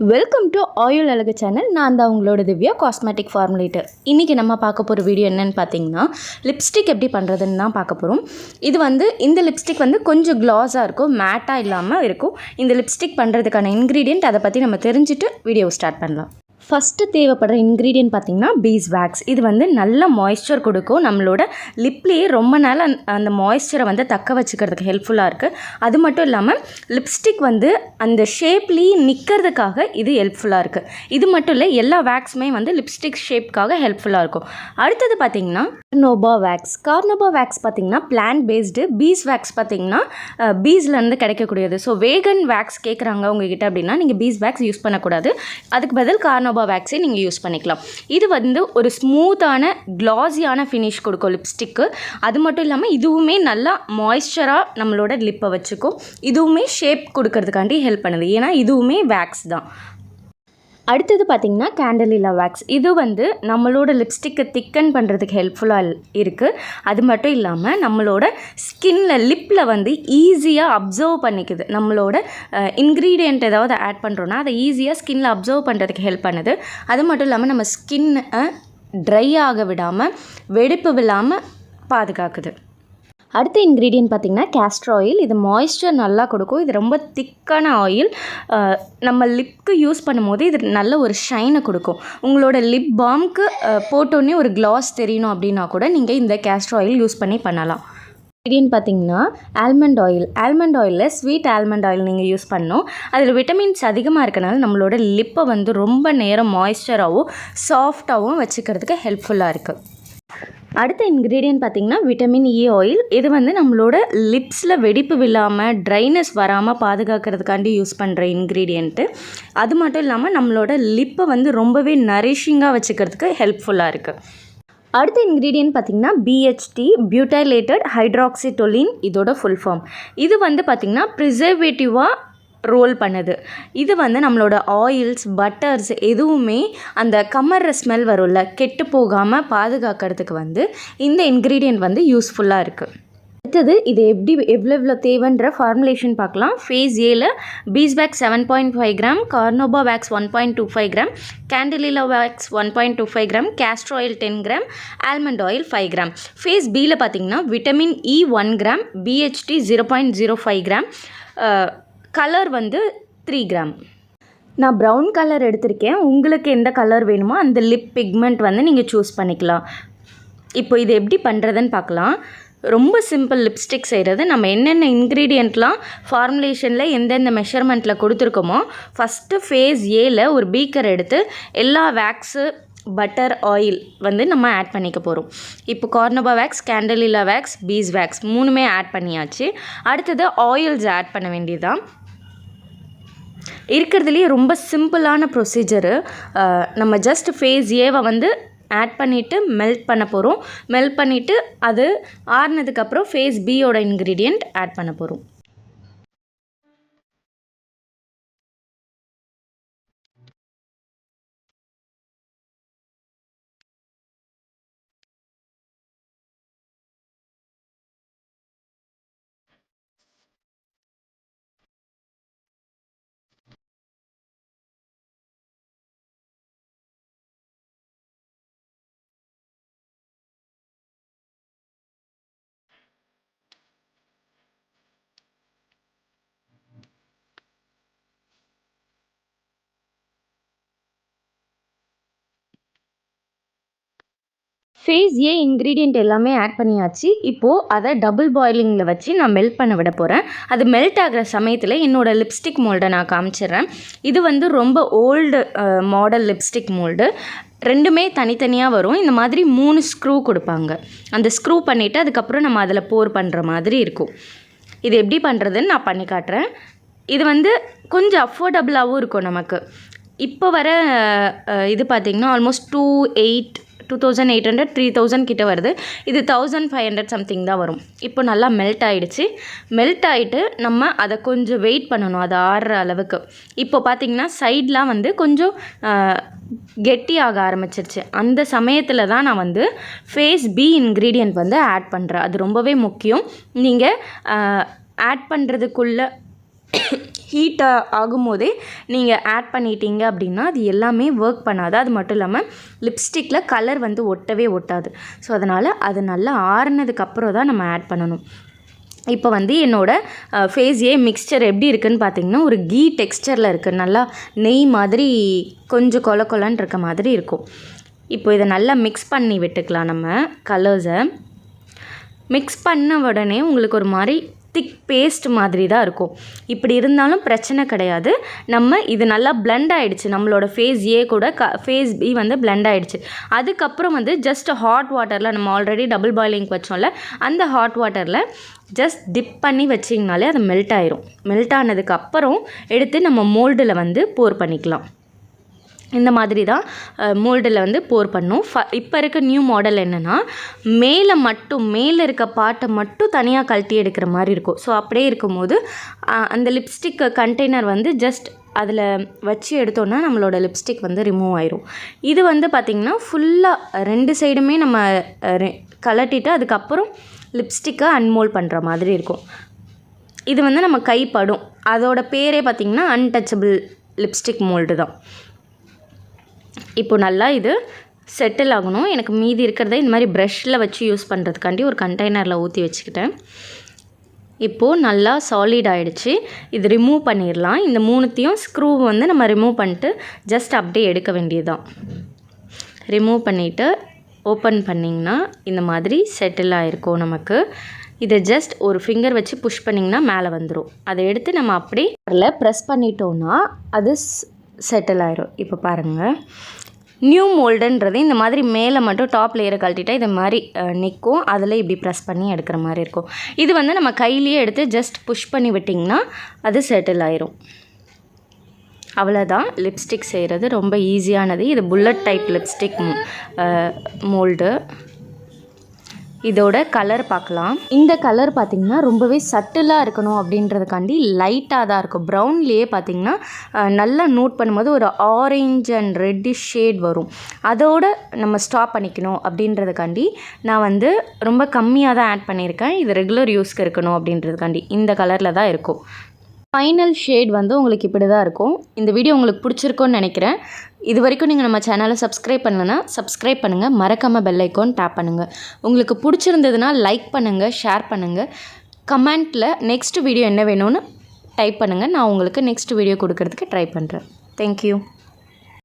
Welcome to ஆயுள் அழகு channel. நான் தான் உங்களோட திவ்யா, காஸ்மெட்டிக் ஃபார்முலேட்டர். இன்றைக்கி நம்ம பார்க்க போகிற வீடியோ என்னென்னு பார்த்தீங்கன்னா, லிப்ஸ்டிக் எப்படி பண்ணுறதுன்னு தான் பார்க்க போகிறோம். இந்த லிப்ஸ்டிக் கொஞ்சம் க்ளாஸாக இருக்கும், மேட்டாக இல்லாமல் இருக்கும். இந்த லிப்ஸ்டிக் பண்ணுறதுக்கான இன்க்ரீடியன்ட் அதை பற்றி நம்ம தெரிஞ்சுட்டு வீடியோ ஸ்டார்ட் பண்ணலாம். ஃபஸ்ட்டு தேவைப்படுற இன்க்ரீடியன்ட் பார்த்திங்கன்னா பீஸ் வேக்ஸ். இது நல்ல மாய்ஸ்சர் கொடுக்கும், நம்மளோட லிப்லேயே ரொம்ப நாள் அந்த மாய்ஸ்சரை தக்க வச்சுக்கிறதுக்கு ஹெல்ப்ஃபுல்லாக இருக்குது. அது மட்டும் இல்லாமல் லிப்ஸ்டிக் அந்த ஷேப்லேயே நிற்கிறதுக்காக இது ஹெல்ப்ஃபுல்லாக இருக்குது. இது மட்டும் இல்லை, எல்லா வேக்ஸுமே லிப்ஸ்டிக் ஷேப்க்காக ஹெல்ப்ஃபுல்லாக இருக்கும். அடுத்தது பார்த்திங்கன்னா கார்னோபா வேக்ஸ். கார்னோபா வேக்ஸ் பார்த்திங்கன்னா பிளான்ட் பேஸ்டு. பீஸ் வேக்ஸ் பார்த்திங்கன்னா பீஸ்லேருந்து கிடைக்கக்கூடியது. ஸோ வேகன் வேக்ஸ் கேட்குறாங்க உங்ககிட்ட அப்படின்னா நீங்கள் பீஸ் வேக்ஸ் யூஸ் பண்ணக்கூடாது. அதுக்கு பதில் கார்னோபா வேக்ஸை நீங்கள் யூஸ் பண்ணிக்கலாம். இது ஒரு ஸ்மூத்தான க்ளாஸியான ஃபினிஷ் கொடுக்கும் லிப்ஸ்டிக்கு. அது மட்டும் இல்லாமல் இதுவுமே நல்லா மாய்ஸ்சராக நம்மளோட லிப்பை வச்சுக்கும். இதுவுமே ஷேப் கொடுக்கறதுக்காண்டி ஹெல்ப் பண்ணுது, ஏன்னா இதுவுமே வேக்ஸ் தான். அடுத்தது பார்த்திங்கன்னா கேண்டலிலா வேக்ஸ். இது நம்மளோட லிப்ஸ்டிக்கை திக்கன் பண்ணுறதுக்கு ஹெல்ப்ஃபுல்லாக இருக்குது. அது மட்டும் இல்லாமல் நம்மளோட ஸ்கின்னில் லிப்பில் ஈஸியாக அப்சர்வ் பண்ணிக்குது. நம்மளோட இன்க்ரீடியண்ட் ஏதாவது ஆட் பண்ணுறோன்னா அதை ஈஸியாக ஸ்கின்னில் அப்சர்வ் பண்ணுறதுக்கு ஹெல்ப் பண்ணுது. அது மட்டும் இல்லாமல் நம்ம ஸ்கின்னை ட்ரை ஆக விடாமல், வெடிப்பு விடாமல் பாதுகாக்குது. அடுத்த இன்க்ரீடியன்ட் பார்த்திங்கன்னா கேஸ்டர் ஆயில். இது மாய்ஸ்சர் நல்லா கொடுக்கும். இது ரொம்ப திக்கான ஆயில். நம்ம லிப்க்கு யூஸ் பண்ணும்போது இது நல்ல ஒரு ஷைனை கொடுக்கும். உங்களோட லிப் பாம்க்கு போட்டோன்னே ஒரு க்ளாஸ் தெரியணும் அப்படின்னா கூட நீங்கள் இந்த கேஸ்டர் ஆயில் யூஸ் பண்ணலாம். இன்க்ரீடியன்ட் பார்த்திங்கன்னா ஆல்மண்ட் ஆயில். ஆல்மண்ட் ஆயிலில் ஸ்வீட் ஆல்மண்ட் ஆயில் நீங்கள் யூஸ் பண்ணணும். அதில் விட்டமின்ஸ் அதிகமாக இருக்கனால நம்மளோட லிப்பை ரொம்ப நேரம் மாய்ஸ்சராகவும் சாஃப்டாகவும் வச்சுக்கிறதுக்கு ஹெல்ப்ஃபுல்லாக இருக்குது. அடுத்த இன்க்ரீடியன்ட் பார்த்திங்கன்னா விட்டமின் இ ஆயில். இது நம்மளோட லிப்ஸில் வெடிப்பு விழாமல், ட்ரைனஸ் வராமல் பாதுகாக்கிறதுக்காண்டி யூஸ் பண்ணுற இன்க்ரீடியண்ட்டு. அது மட்டும் இல்லாமல் நம்மளோட லிப்பை ரொம்பவே நரிஷிங்காக வச்சுக்கிறதுக்கு ஹெல்ப்ஃபுல்லாக இருக்குது. அடுத்த இன்க்ரீடியன்ட் பார்த்திங்கன்னா பிஹெச்டி, பியூட்டைலேட்டட் ஹைட்ராக்சிட்டோலின். இதோட ஃபுல் ஃபார்ம். இது பார்த்திங்கன்னா ப்ரிசர்வேட்டிவாக ரோல் பண்ணுது. இது நம்மளோட ஆயில்ஸ், பட்டர்ஸ் எதுவுமே அந்த கமர்ற ஸ்மெல் வரும்ல, கெட்டு போகாமல் பாதுகாக்கிறதுக்கு இந்த இன்க்ரீடியன்ட் யூஸ்ஃபுல்லாக இருக்குது. அடுத்தது இது எவ்வளோ தேவைன்ற ஃபார்முலேஷன் பார்க்கலாம். ஃபேஸ் ஏல beeswax 7.5 gram, carnauba wax 1.25 gram, candelilla wax 1.25 gram, castor oil 10 gram, almond oil 5 gram. Phase பியில் பார்த்திங்கன்னா vitamin E 1 gram, BHT 0.05 gram, colour 3 gram. நான் ப்ரௌன் கலர் எடுத்திருக்கேன். உங்களுக்கு எந்த கலர் வேணுமோ அந்த லிப் பிக்மெண்ட் நீங்கள் சூஸ் பண்ணிக்கலாம். இப்போ இது எப்படி பண்ணுறதுன்னு பார்க்கலாம். ரொம்ப சிம்பிள் லிப்ஸ்டிக் செய்கிறது. நம்ம என்னென்ன இன்க்ரீடியண்ட்லாம் ஃபார்முலேஷனில் எந்தெந்த மெஷர்மெண்ட்டில் கொடுத்துருக்கோமோ, ஃபஸ்ட்டு ஃபேஸ் ஏல ஒரு பீக்கர் எடுத்து எல்லா வேக்ஸு, பட்டர், ஆயில் நம்ம ஆட் பண்ணிக்க போகிறோம். இப்போ carnauba wax, candelilla wax, beeswax மூணுமே ஆட் பண்ணியாச்சு. அடுத்தது ஆயில்ஸ் ஆட் பண்ண வேண்டியதுதான். இருக்கிறதுலேயே ரொம்ப சிம்பிளான ப்ரொசீஜரு. நம்ம ஜஸ்ட் ஃபேஸ் ஏவை ஆட் பண்ணிவிட்டு மெல்ட் பண்ண போகிறோம். மெல்ட் பண்ணிவிட்டு அது ஆறுனதுக்கப்புறம் ஃபேஸ் பியோட இன்க்ரீடியண்ட் ஆட் பண்ண போகிறோம். ஃபேஸ் ஏ இன்க்ரீடியண்ட் எல்லாமே ஆட் பண்ணியாச்சு. இப்போது அதை டபுள் பாயிலிங்கில் வச்சு நான் மெல்ட் பண்ண விட போகிறேன். அது மெல்ட் ஆகிற சமயத்தில் என்னோடய லிப்ஸ்டிக் மோல்டை நான் காமிச்சிடுறேன். இது ரொம்ப ஓல்டு மாடல் லிப்ஸ்டிக் மோல்டு. ரெண்டுமே தனித்தனியாக வரும். இந்த மாதிரி 3 ஸ்க்ரூ கொடுப்பாங்க. அந்த ஸ்க்ரூ பண்ணிவிட்டு அதுக்கப்புறம் நம்ம அதில் போர் பண்ணுற மாதிரி இருக்கும். இது எப்படி பண்ணுறதுன்னு நான் பண்ணி காட்டுறேன். இது கொஞ்சம் அஃபோர்டபுளாகவும் இருக்கும் நமக்கு. இப்போ வர இது பார்த்திங்கன்னா ஆல்மோஸ்ட் 2800 3000 கிட்ட வருது. இது 1500 சம்திங் தான் வரும். இப்போ நல்லா மெல்ட் ஆகிடுச்சு. மெல்ட் ஆகிட்டு நம்ம அதை கொஞ்சம் வெயிட் பண்ணணும், அது ஆறுற அளவுக்கு. இப்போ பார்த்திங்கன்னா சைட்லாம் கொஞ்சம் கெட்டியாக ஆரம்பிச்சிருச்சு. அந்த சமயத்தில் தான் நான் ஃபேஸ் பி இன்க்ரீடியன்ட் ஆட் பண்ணுறேன். அது ரொம்பவே முக்கியம். நீங்கள் ஆட் பண்ணுறதுக்குள்ளே ஹீட் ஆகும்போதே நீங்கள் ஆட் பண்ணிட்டீங்க அப்படின்னா அது எல்லாமே ஒர்க் பண்ணாது. அது மட்டும் இல்லாமல் லிப்ஸ்டிக்கில் கலர் வந்து ஒட்டவே ஒட்டாது. ஸோ அதனால் அது நல்லா ஆறுனதுக்கப்புறம் தான் நம்ம ஆட் பண்ணணும். இப்போ வந்து என்னோடய ஃபேஸே மிக்ஸ்சர் எப்படி இருக்குதுன்னு பார்த்தீங்கன்னா ஒரு கீ டெக்ஸ்சரில் இருக்குது. நல்லா நெய் மாதிரி கொஞ்சம் கொல கொலன்னு இருக்க மாதிரி இருக்கும். இப்போ இதை நல்லா மிக்ஸ் பண்ணி விட்டுக்கலாம். நம்ம கலர்ஸை மிக்ஸ் பண்ண உடனே உங்களுக்கு ஒரு மாதிரி திக் பேஸ்ட் மாதிரி தான் இருக்கும். இப்படி இருந்தாலும் பிரச்சனை கிடையாது. நம்ம இது நல்லா பிளெண்ட் ஆகிடுச்சு. நம்மளோட ஃபேஸ் ஏ கூட ஃபேஸ் பி வந்து பிளெண்ட் ஆகிடுச்சு. அதுக்கப்புறம் வந்து ஜஸ்ட் ஹாட் வாட்டரில் நம்ம ஆல்ரெடி டபுள் பாயிலிங் வச்சோம்ல, அந்த ஹாட் வாட்டரில் ஜஸ்ட் டிப் பண்ணி வச்சிங்கனாலே அது மெல்ட் ஆயிரும். மெல்ட் ஆனதுக்கப்புறம் எடுத்து நம்ம மோல்டில் வந்து போர் பண்ணிக்கலாம். இந்த மாதிரி தான் மோல்டில் வந்து போர் பண்ணும். இப்போ இருக்க நியூ மாடல் என்னென்னா மேலே இருக்க பாட்டை மட்டும் தனியாக கழட்டி எடுக்கிற மாதிரி இருக்கும். ஸோ அப்படியே இருக்கும்போது அந்த லிப்ஸ்டிக் கண்டெய்னர் வந்து ஜஸ்ட் அதில் வச்சு எடுத்தோன்னா நம்மளோட லிப்ஸ்டிக் வந்து ரிமூவ் ஆயிரும். இது வந்து பார்த்திங்கன்னா ஃபுல்லாக 2 சைடுமே நம்ம கழட்டிட்டு அதுக்கப்புறம் லிப்ஸ்டிக்கை அன்மோல்ட் பண்ணுற மாதிரி இருக்கும். இது வந்து நம்ம கைப்படும். அதோட பேரே பார்த்திங்கன்னா அன்டச்சபிள் லிப்ஸ்டிக் மோல்டு தான். இப்போ நல்லா இது செட்டில் ஆகணும். எனக்கு மீதி இருக்கிறத இந்த மாதிரி ப்ரஷ்ஷில் வச்சு யூஸ் பண்ணுறதுக்காண்டி ஒரு கண்டெய்னரில் ஊற்றி வச்சுக்கிட்டேன். இப்போது நல்லா சாலிட் ஆகிடுச்சு. இது ரிமூவ் பண்ணிடலாம். இந்த 3த்தையும் ஸ்க்ரூ வந்து நம்ம ரிமூவ் பண்ணிட்டு ஜஸ்ட் அப்படியே எடுக்க வேண்டியது தான். ரிமூவ் பண்ணிவிட்டு ஓப்பன் பண்ணிங்கன்னா இந்த மாதிரி செட்டில் ஆகிருக்கும் நமக்கு. இதை ஜஸ்ட் ஒரு ஃபிங்கர் வச்சு புஷ் பண்ணிங்கன்னா மேலே வந்துடும். அதை எடுத்து நம்ம அப்படியே ப்ரெஸ் பண்ணிட்டோன்னா அது செட்டில் ஆயிரும். இப்போ பாருங்கள், நியூ மோல்டுன்றது இந்த மாதிரி மேலே மட்டும் டாப் லேயரை கழட்டிட்டா இது மாதிரி நிற்கும். அதில் இப்படி ப்ரெஸ் பண்ணி எடுக்கிற மாதிரி இருக்கும். இது வந்து நம்ம கையிலேயே எடுத்து ஜஸ்ட் புஷ் பண்ணி விட்டிங்கன்னா அது செட்டில் ஆயிரும். அவ்வளோதான். லிப்ஸ்டிக் செய்கிறது ரொம்ப ஈஸியானது. இது புல்லட் டைப் லிப்ஸ்டிக் மோல்டு. இதோட கலர் பார்க்கலாம். இந்த கலர் பார்த்திங்கன்னா ரொம்பவே சட்டிலாக இருக்கணும் அப்படின்றதுக்காண்டி லைட்டாக தான் இருக்கும். ப்ரௌன்லேயே பார்த்திங்கன்னா நல்லா நோட் பண்ணும்போது ஒரு ஆரஞ்சு அண்ட் ரெட்டிஷ் ஷேட் வரும். அதோடு நம்ம ஸ்டாப் பண்ணிக்கணும் அப்படின்றதுக்காண்டி நான் வந்து ரொம்ப கம்மியாக தான் ஆட் பண்ணியிருக்கேன். இது ரெகுலர் யூஸ்க்கு இருக்கணும் அப்படின்றதுக்காண்டி இந்த கலரில் தான் இருக்கும். ஃபைனல் ஷேட் வந்து உங்களுக்கு இப்படி தான் இருக்கும். இந்த வீடியோ உங்களுக்கு பிடிச்சிருக்குன்னு நினைக்கிறேன். இது வரைக்கும் நீங்கள் நம்ம சேனலை சப்ஸ்கிரைப் பண்ணலன்னா சப்ஸ்கிரைப் பண்ணுங்கள். மறக்காமல் பெல் ஐக்கான் டேப் பண்ணுங்கள். உங்களுக்கு பிடிச்சிருந்ததுன்னா லைக் பண்ணுங்கள், ஷேர் பண்ணுங்கள். கமெண்ட்டில் நெக்ஸ்ட் வீடியோ என்ன வேணும்னு டைப் பண்ணுங்கள். நான் உங்களுக்கு நெக்ஸ்ட் வீடியோ கொடுக்கறதுக்கு ட்ரை பண்ணுறேன். தேங்க்யூ.